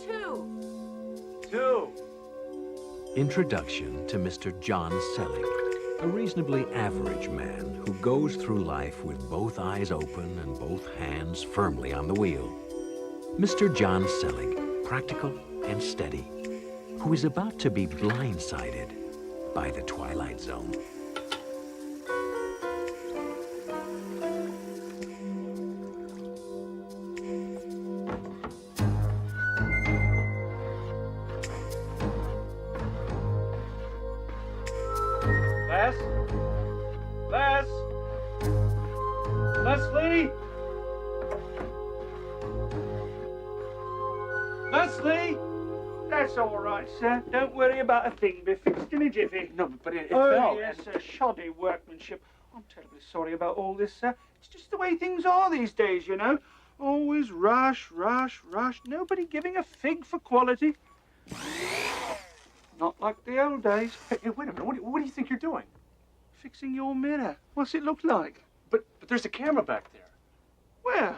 2. 2. Introduction to Mr. John Selling, a reasonably average man who goes through life with both eyes open and both hands firmly on the wheel. Mr. John Selling, practical and steady, who is about to be blindsided by the Twilight Zone. Leslie? Leslie? That's all right, sir. Don't worry about a thing. Be fixed in a jiffy. No, but it oh, fell. Yes, sir. Shoddy workmanship. I'm terribly sorry about all this, sir. It's just the way things are these days, you know. Always rush, rush, rush. Nobody giving a fig for quality. Not like the old days. Hey, wait a minute. What do you think you're doing? Fixing your mirror. What's it look like? But there's a camera back there. Where?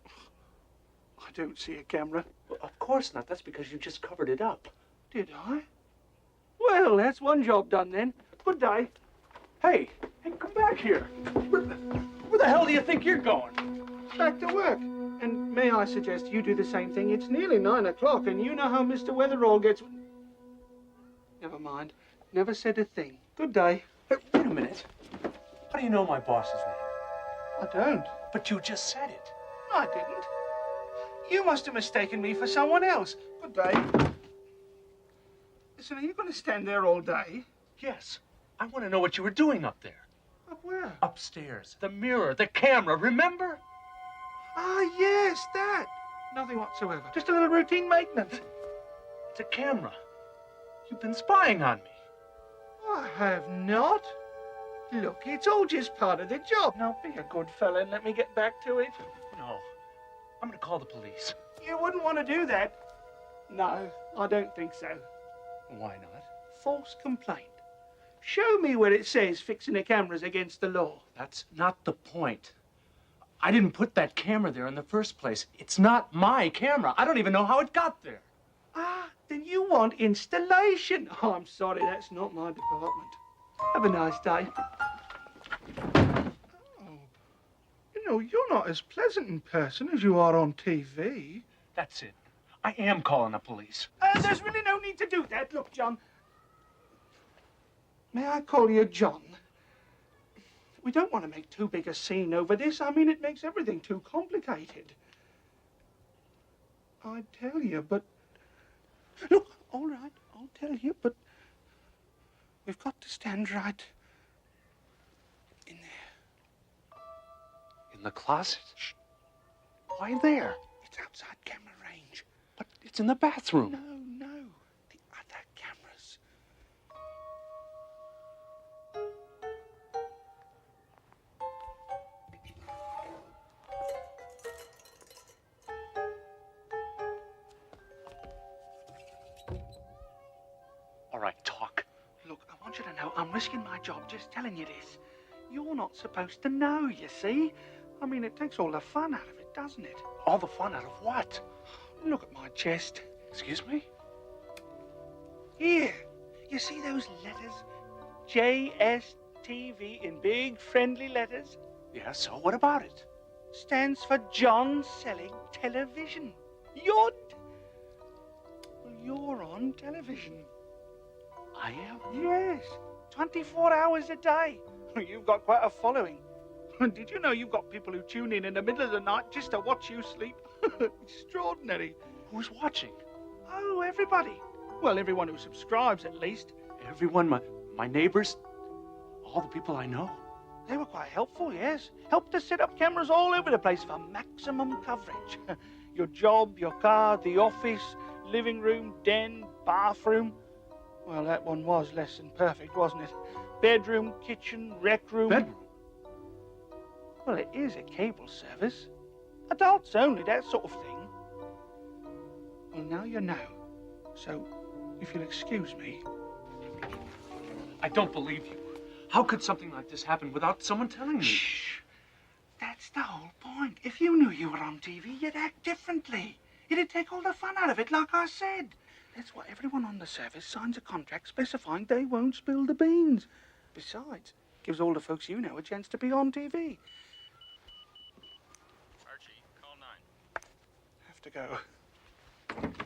I don't see a camera. Well, of course not. That's because you just covered it up. Did I? Well, that's one job done then. Good day. Hey, come back here. Where the hell do you think you're going? Back to work. And may I suggest you do the same thing? It's nearly 9 o'clock, and you know how Mr. Weatherall gets... Never mind. Never said a thing. Good day. Hey, wait a minute. How do you know my boss's name? I don't. But you just said it. I didn't. You must have mistaken me for someone else. Good day. Listen, are you going to stand there all day? Yes. I want to know what you were doing up there. Up where? Upstairs. The mirror, the camera, remember? Ah, yes, that. Nothing whatsoever. Just a little routine maintenance. It's a camera. You've been spying on me. I have not. Look, it's all just part of the job. Now, be a good fella and let me get back to it. No. I'm going to call the police. You wouldn't want to do that. No, I don't think so. Why not? False complaint. Show me where it says fixing the camera's against the law. That's not the point. I didn't put that camera there in the first place. It's not my camera. I don't even know how it got there. Ah, then you want installation. Oh, I'm sorry, that's not my department. Have a nice day. Oh, you know, you're not as pleasant in person as you are on TV. That's it. I am calling the police. There's really no need to do that. Look, John. May I call you John? We don't want to make too big a scene over this. I mean, it makes everything too complicated. I'd tell you, but... Look, all right, I'll tell you, but... We've got to stand right in there. In the closet? Shh. Why there? It's outside camera range. But it's in the bathroom. No, the other cameras. All right, talk. Look, I want you to know I'm risking my job just telling you this. You're not supposed to know, you see? I mean, it takes all the fun out of it, doesn't it? All the fun out of what? Look at my chest. Excuse me? Here. You see those letters? JSTV in big friendly letters? Yeah, so what about it? Stands for John Selling Television. Well, you're on television. I am? Yes. 24 hours a day. You've got quite a following. Did you know you've got people who tune in the middle of the night just to watch you sleep? Extraordinary. Who's watching? Oh, everybody. Well, everyone who subscribes, at least. Everyone, my neighbors, all the people I know. They were quite helpful, yes. Helped to set up cameras all over the place for maximum coverage. Your job, your car, the office, living room, den, bathroom. Well, that one was less than perfect, wasn't it? Bedroom, kitchen, rec room. Bedroom? Well, it is a cable service. Adults only, that sort of thing. Well, now you know. So, if you'll excuse me. I don't believe you. How could something like this happen without someone telling me? Shh. That's the whole point. If you knew you were on TV, you'd act differently. It'd take all the fun out of it, like I said. That's why everyone on the service signs a contract specifying they won't spill the beans. Besides, gives all the folks you know a chance to be on TV. Archie, call 9. Have to go.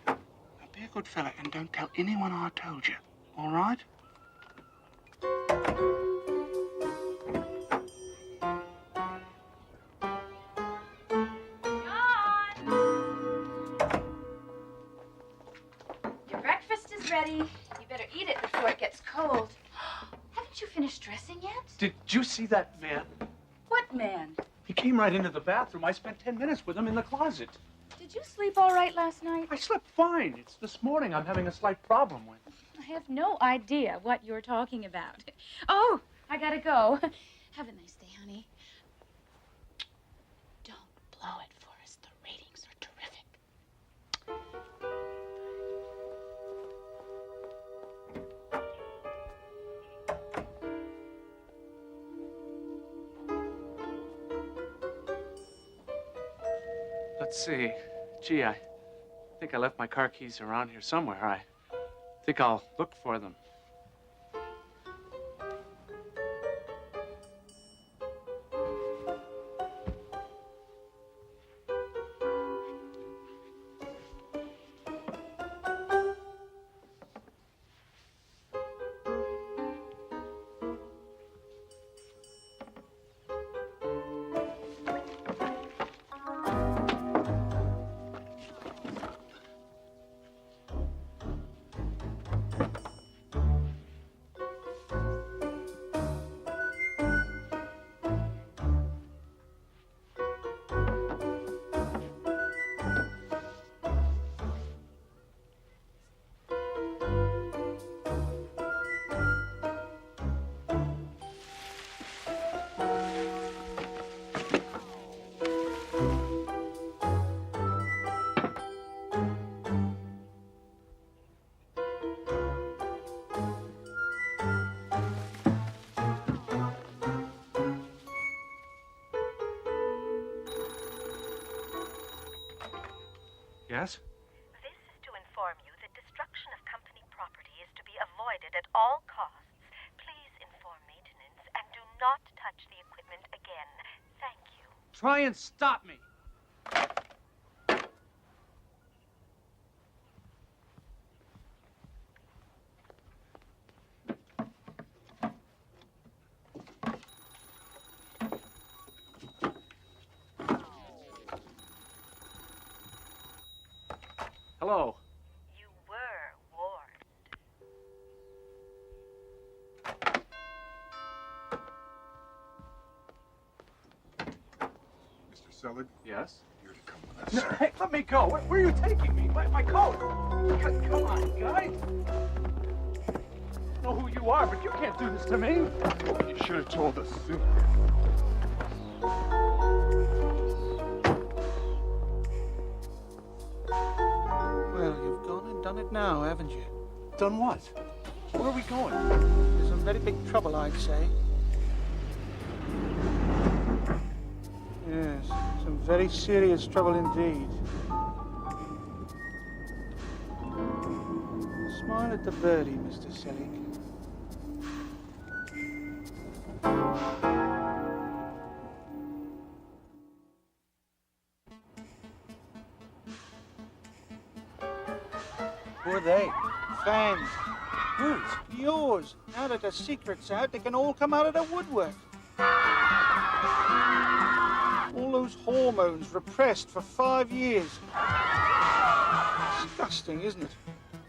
Now be a good fella and don't tell anyone I told you, all right? Your breakfast is ready. You better eat it before it gets cold. Haven't you finished dressing yet? Did you see that man? What man? He came right into the bathroom. I spent 10 minutes with him in the closet. Did you sleep all right last night? I slept fine. It's this morning I'm having a slight problem with. I have no idea what you're talking about. Oh, I gotta go. Have a nice day, honey. Don't blow it for us. The ratings are terrific. Let's see. Gee, I think I left my car keys around here somewhere. I think I'll look for them. Yes? This is to inform you that destruction of company property is to be avoided at all costs. Please inform maintenance and do not touch the equipment again. Thank you. Try and stop me. Hello. You were warned. Mr. Selig, Yes? you're to come with us, No, sir. hey, let me go. Where are you taking me? My coat. Come on, guy. I know who you are, but you can't do this to me. You should have told us sooner. Well, you've gone and done it now, haven't you? Done what? Where are we going? There's some very big trouble, I'd say. Yes, some very serious trouble indeed. Smile at the birdie, Mr. Selig. Who are they? Fans. Whose? Yours. Now that the secret's out, they can all come out of the woodwork. All those hormones repressed for 5 years. Disgusting, isn't it?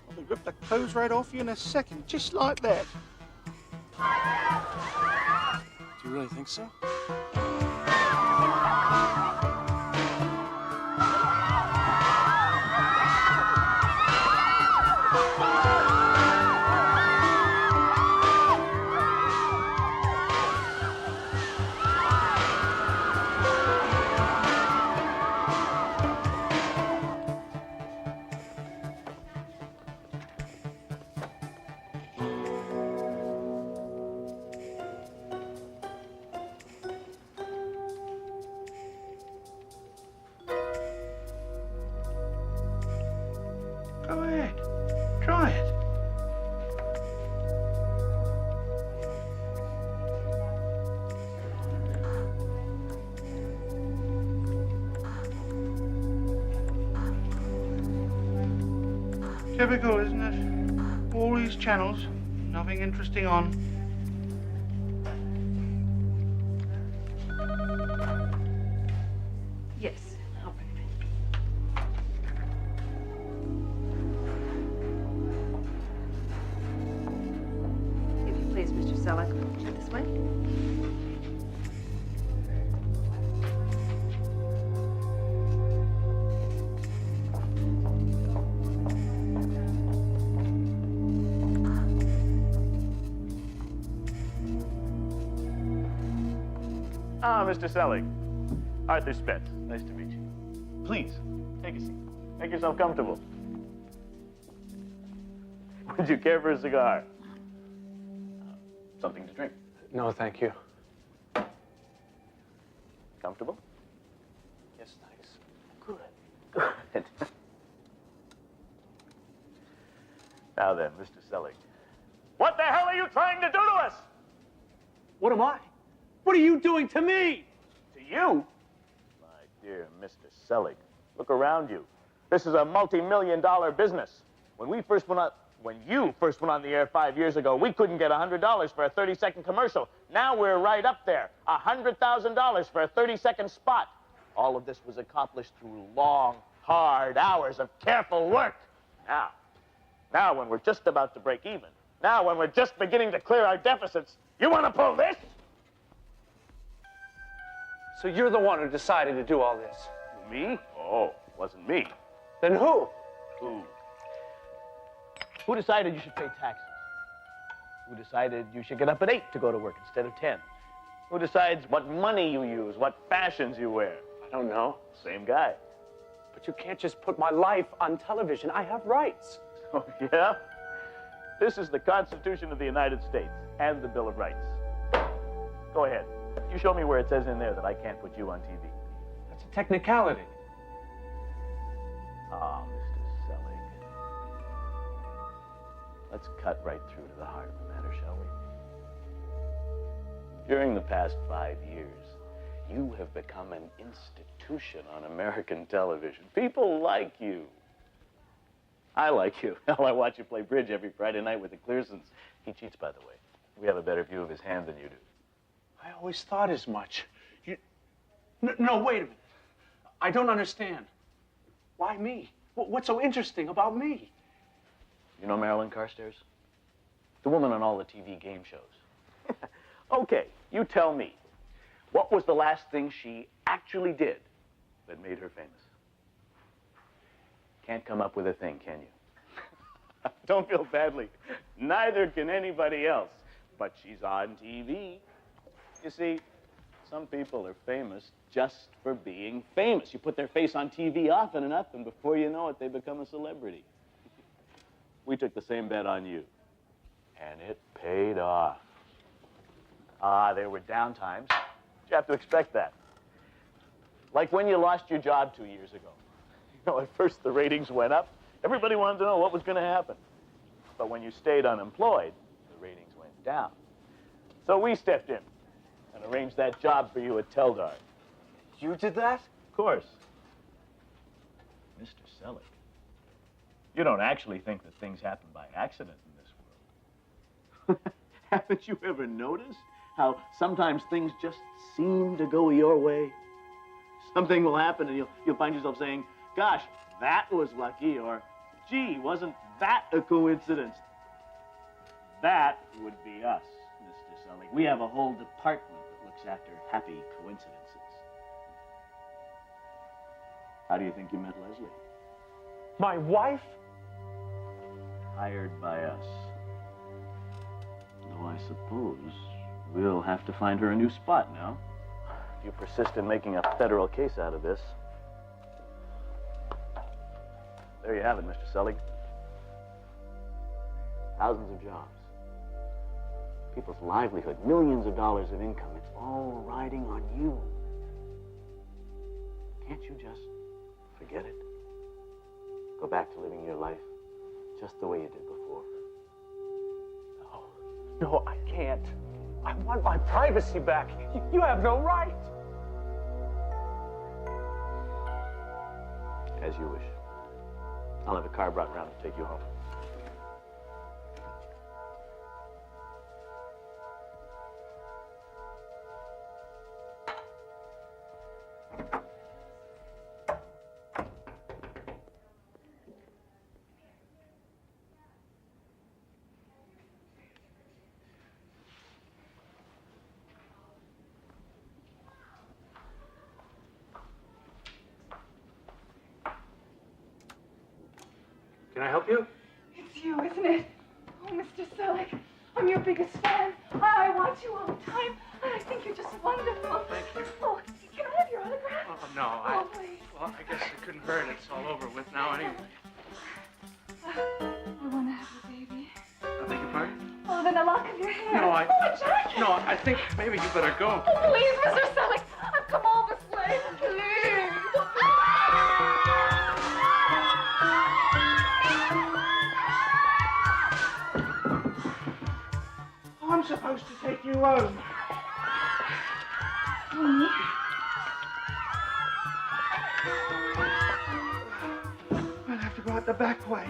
Well, they rip the clothes right off you in a second, just like that. Do you really think so? Go ahead. Try it. Typical, isn't it? All these channels, nothing interesting on. Yes, I'll bring it. If you please, Mr. Selleck, this way. Ah, Mr. Selleck. Arthur Spence. Nice to meet you. Please, take a seat. Make yourself comfortable. Would you care for a cigar? Something to drink. No, thank you. Comfortable? Yes, thanks. Good. Good. Now then, Mr. Selleck. What the hell are you trying to do to us? What am I? What are you doing to me? To you? My dear Mr. Selleck, look around you. This is a multi-million-dollar business. When you first went on the air 5 years ago, we couldn't get $100 for a 30-second commercial. Now we're right up there. $100,000 for a 30-second spot. All of this was accomplished through long, hard hours of careful work. Now when we're just about to break even, now when we're just beginning to clear our deficits, you want to pull this? So you're the one who decided to do all this? Me? Oh, wasn't me. Then who? Who decided you should pay taxes? Who decided you should get up at 8 to go to work instead of 10? Who decides what money you use, what fashions you wear? I don't know. Same guy. But you can't just put my life on television. I have rights. Oh, yeah? This is the Constitution of the United States and the Bill of Rights. Go ahead. You show me where it says in there that I can't put you on TV. That's a technicality. Ah, Mr. Selleck. Let's cut right through to the heart of the matter, shall we? During the past 5 years, you have become an institution on American television. People like you. I like you. Hell, I watch you play bridge every Friday night with the Clearsons. He cheats, by the way. We have a better view of his hand than you do. I always thought as much. No, wait a minute. I don't understand. Why me? What's so interesting about me? You know Marilyn Carstairs? The woman on all the TV game shows. Okay, you tell me. What was the last thing she actually did that made her famous? Can't come up with a thing, can you? Don't feel badly. Neither can anybody else. But she's on TV. You see, some people are famous just for being famous. You put their face on TV often enough, and before you know it, they become a celebrity. We took the same bet on you, and it paid off. There were down times. You have to expect that. Like when you lost your job 2 years ago. You know, at first the ratings went up. Everybody wanted to know what was going to happen. But when you stayed unemployed, the ratings went down. So we stepped in and arranged that job for you at Teldar. You did that? Of course. Mr. Selleck, you don't actually think that things happen by accident in this world. Haven't you ever noticed how sometimes things just seem to go your way? Something will happen and you'll find yourself saying, gosh, that was lucky, or gee, wasn't that a coincidence? That would be us, Mr. Selleck. We have a whole department that looks after happy coincidences. How do you think you met Leslie? My wife? Hired by us. Though I suppose we'll have to find her a new spot now. If you persist in making a federal case out of this. There you have it, Mr. Selleck. Thousands of jobs. People's livelihood, millions of dollars of income. It's all riding on you. Can't you just forget it? Go back to living your life just the way you did before. No, I can't. I want my privacy back. You have no right. As you wish. I'll have a car brought around to take you home. Can I help you? It's you, isn't it? Oh, Mr. Selig, I'm your biggest fan. I watch you all the time, and I think you're just wonderful. Thank you. Oh, can I have your autograph? Oh, no, Oh, please. Well, I guess it couldn't hurt. It's all over with now anyway. I want to have a baby. I beg your pardon? Oh, then a lock of your hair. No, Oh, Jack. No, I think maybe you better go. Oh, please, Mr. Selig, I've come all this way. Please. I'm supposed to take you home. I'll have to go out the back way.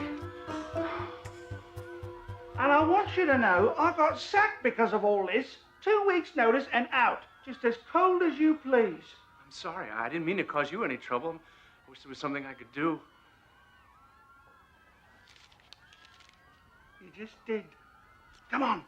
And I want you to know I got sacked because of all this. 2 weeks' notice and out. Just as cold as you please. I'm sorry. I didn't mean to cause you any trouble. I wish there was something I could do. You just did. Come on.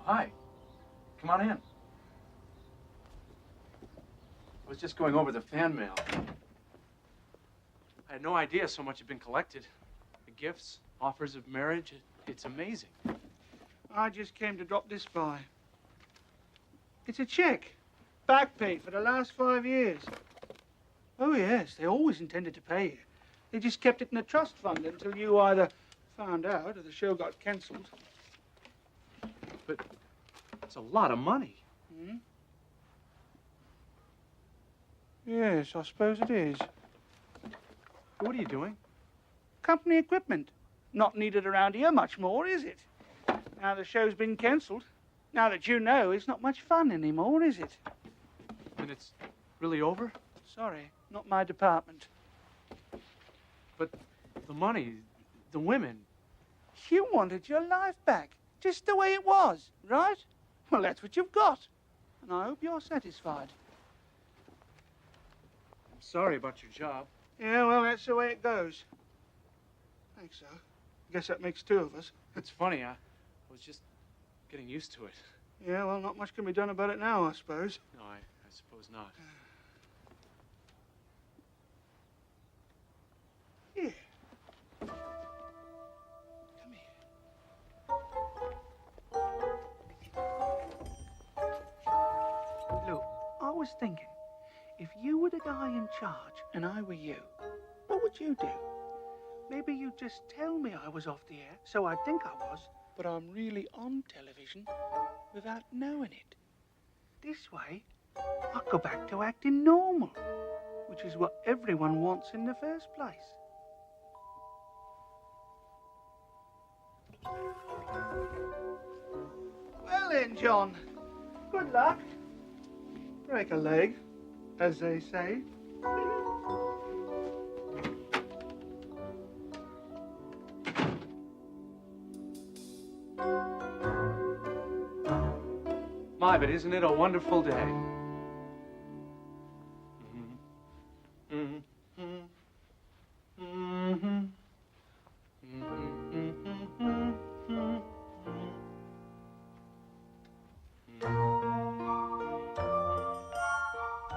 Hi. Come on in. I was just going over the fan mail. I had no idea so much had been collected. The gifts, offers of marriage, it's amazing. I just came to drop this by. It's a check. Back paid for the last 5 years. Oh, yes, they always intended to pay you. They just kept it in a trust fund until you either found out or the show got cancelled. But it's a lot of money. Hmm? Yes, I suppose it is. What are you doing? Company equipment. Not needed around here much more, is it? Now the show's been cancelled. Now that you know, it's not much fun anymore, is it? And it's really over? Sorry, not my department. But the money, the women. You wanted your life back, just the way it was, right? Well, that's what you've got. And I hope you're satisfied. I'm sorry about your job. Yeah, well, that's the way it goes. Thanks, so. Guess that makes 2 of us. It's funny, I was just getting used to it. Yeah, well, not much can be done about it now, I suppose. No, I suppose not. Here. Come here. Look, I was thinking, if you were the guy in charge and I were you, what would you do? Maybe you'd just tell me I was off the air, so I'd think I was, but I'm really on television without knowing it. This way, I'll go back to acting normal, which is what everyone wants in the first place. Well then, John, good luck. Break a leg, as they say. My, but isn't it a wonderful day?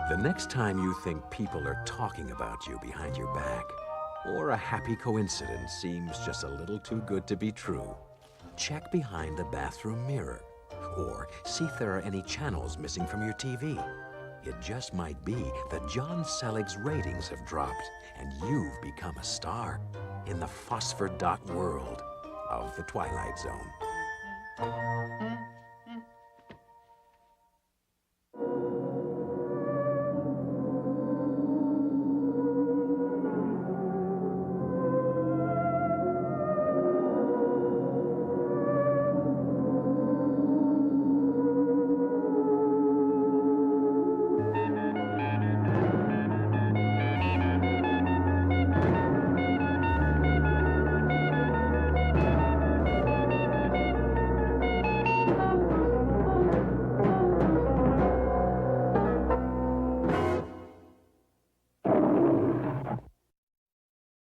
The next time you think people are talking about you behind your back, or a happy coincidence seems just a little too good to be true, check behind the bathroom mirror, or see if there are any channels missing from your TV. It just might be that John Selig's ratings have dropped and you've become a star in the phosphor dot world of the Twilight Zone.